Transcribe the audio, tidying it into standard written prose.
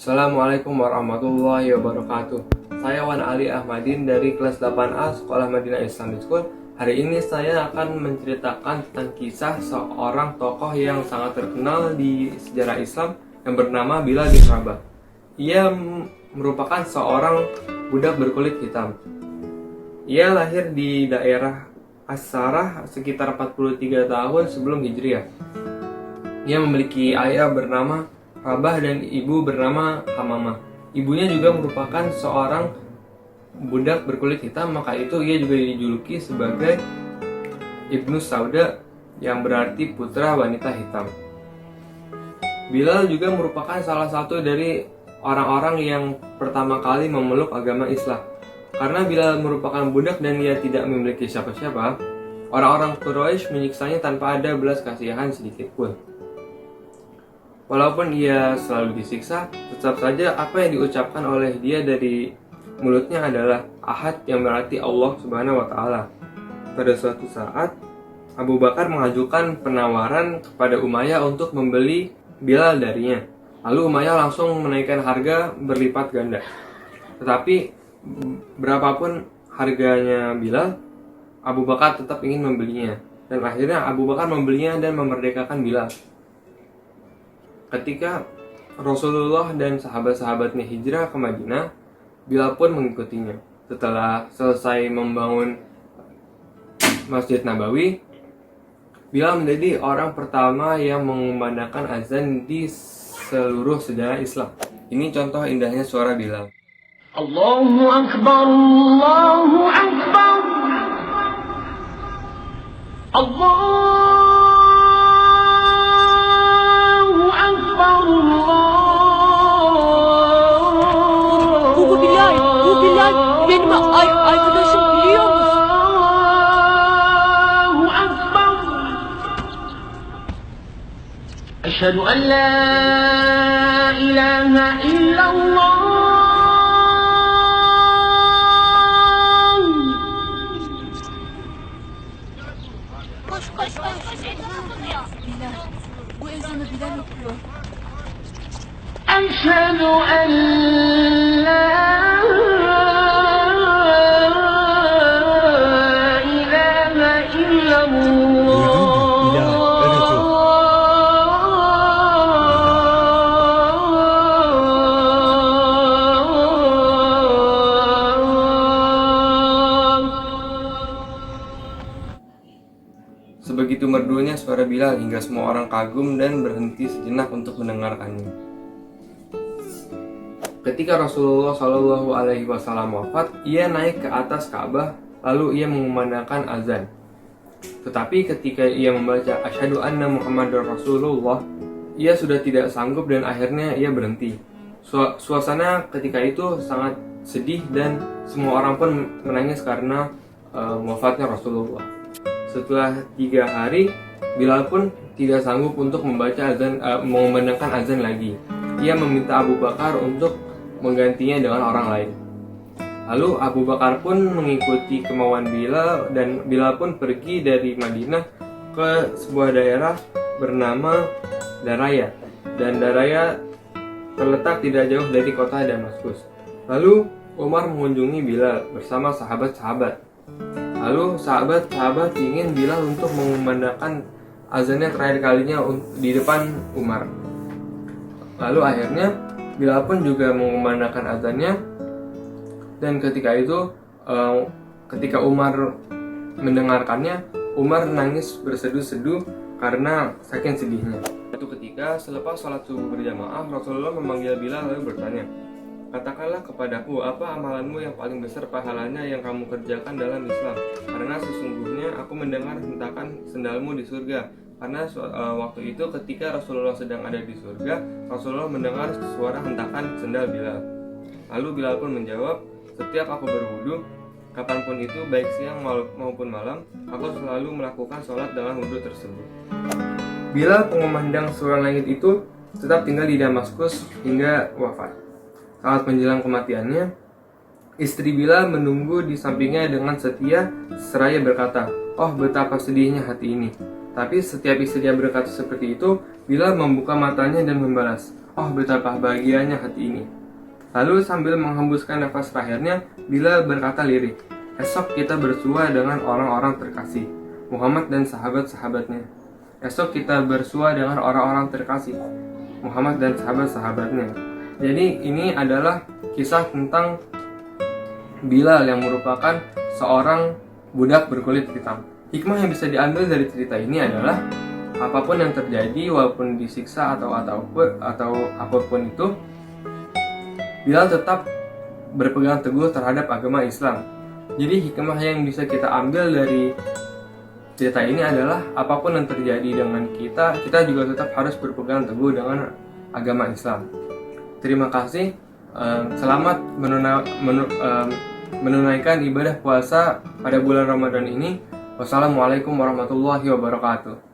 Assalamualaikum warahmatullahi wabarakatuh. Saya Wan Ali Ahmadin dari kelas 8A Sekolah Madinah Islamic School. Hari ini saya akan menceritakan tentang kisah seorang tokoh yang sangat terkenal di sejarah Islam yang bernama Bilal bin Rabah. Ia merupakan seorang budak berkulit hitam. Ia lahir di daerah As-Sarah sekitar 43 tahun sebelum Hijriah. Ia memiliki ayah bernama Rabah dan ibu bernama Hamamah. Ibunya juga merupakan seorang budak berkulit hitam, maka itu ia juga dijuluki sebagai Ibnu Sauda yang berarti putra wanita hitam. Bilal juga merupakan salah satu dari orang-orang yang pertama kali memeluk agama Islam. Karena Bilal merupakan budak dan ia tidak memiliki siapa-siapa, orang-orang Quraisy menyiksanya tanpa ada belas kasihan sedikit pun. Walaupun ia selalu disiksa, tetap saja apa yang diucapkan oleh dia dari mulutnya adalah Ahad yang berarti Allah Subhanahu wa Ta'ala. Pada suatu saat, Abu Bakar mengajukan penawaran kepada Umayyah untuk membeli Bilal darinya. Lalu Umayyah langsung menaikkan harga berlipat ganda. Tetapi berapapun harganya Bilal, Abu Bakar tetap ingin membelinya. Dan akhirnya Abu Bakar membelinya dan memerdekakan Bilal. Ketika Rasulullah dan sahabat-sahabatnya hijrah ke Madinah, Bilal pun mengikutinya. Setelah selesai membangun Masjid Nabawi, Bilal menjadi orang pertama yang mengumandangkan azan di seluruh sejarah Islam. Ini contoh indahnya suara Bilal. Allahu Akbar, Allahu Akbar, Allahu Akbar, Bu Bilal benim arkadaşım biliyor musun? Allahu Akbar. Eşhedü en la ilahe illallah. Koş. Bilal, bu ezanı Bilal okuyor. أشهد أن لا إله إلا Sebegitu merdunya suara Bilal hingga semua orang kagum dan berhenti sejenak untuk mendengarkannya. Ketika Rasulullah Shallallahu Alaihi Wasallam wafat, ia naik ke atas Ka'bah lalu ia mengumandangkan azan. Tetapi ketika ia membaca Asyhadu anna Muhammadar Rasulullah, ia sudah tidak sanggup dan akhirnya ia berhenti. Suasana ketika itu sangat sedih dan semua orang pun menangis karena wafatnya Rasulullah. Setelah 3 hari, Bilal pun tidak sanggup untuk membaca azan, mengumandangkan azan lagi. Ia meminta Abu Bakar untuk menggantinya dengan orang lain. Lalu Abu Bakar pun mengikuti kemauan Bilal dan Bilal pun pergi dari Madinah ke sebuah daerah bernama Daraya. Dan Daraya terletak tidak jauh dari kota Damaskus. Lalu Umar mengunjungi Bilal bersama sahabat-sahabat. Lalu sahabat-sahabat ingin Bilal untuk mengumandangkan azannya terakhir kalinya di depan Umar. Lalu akhirnya Bilal pun juga mengumandangkan azannya, dan ketika itu ketika Umar mendengarkannya, Umar nangis berseduh-seduh karena saking sedihnya. Suatu ketika selepas sholat subuh berjamaah, Rasulullah memanggil Bilal lalu bertanya, "Katakanlah kepadaku, apa amalanmu yang paling besar pahalanya yang kamu kerjakan dalam Islam? Karena sesungguhnya aku mendengar hentakan sendalmu di surga." Karena waktu itu ketika Rasulullah sedang ada di surga, Rasulullah mendengar suara hentakan sendal Bilal. Lalu Bilal pun menjawab, "Setiap aku berwudu, kapanpun itu, baik siang maupun malam, aku selalu melakukan sholat dengan wudu tersebut." Bilal, pengumandang suara langit itu, tetap tinggal di Damaskus hingga wafat. Saat menjelang kematiannya, istri Bilal menunggu di sampingnya dengan setia seraya berkata, "Oh, betapa sedihnya hati ini." Tapi setiap istrinya berkata seperti itu, Bilal membuka matanya dan membalas, Oh, betapa bahagianya hati ini. Lalu sambil menghembuskan nafas terakhirnya, Bilal berkata lirih, esok kita bersua dengan orang-orang terkasih, Muhammad dan sahabat-sahabatnya. Esok kita bersua dengan orang-orang terkasih, Muhammad dan sahabat-sahabatnya. Jadi ini adalah kisah tentang Bilal yang merupakan seorang budak berkulit hitam. Hikmah yang bisa diambil dari cerita ini adalah apapun yang terjadi, walaupun disiksa atau apapun itu, Bilal tetap berpegang teguh terhadap agama Islam. Jadi hikmah yang bisa kita ambil dari cerita ini adalah apapun yang terjadi dengan kita juga tetap harus berpegang teguh dengan agama Islam. Terima kasih. Selamat menunaikan ibadah puasa pada bulan Ramadan ini. Wassalamualaikum warahmatullahi wabarakatuh.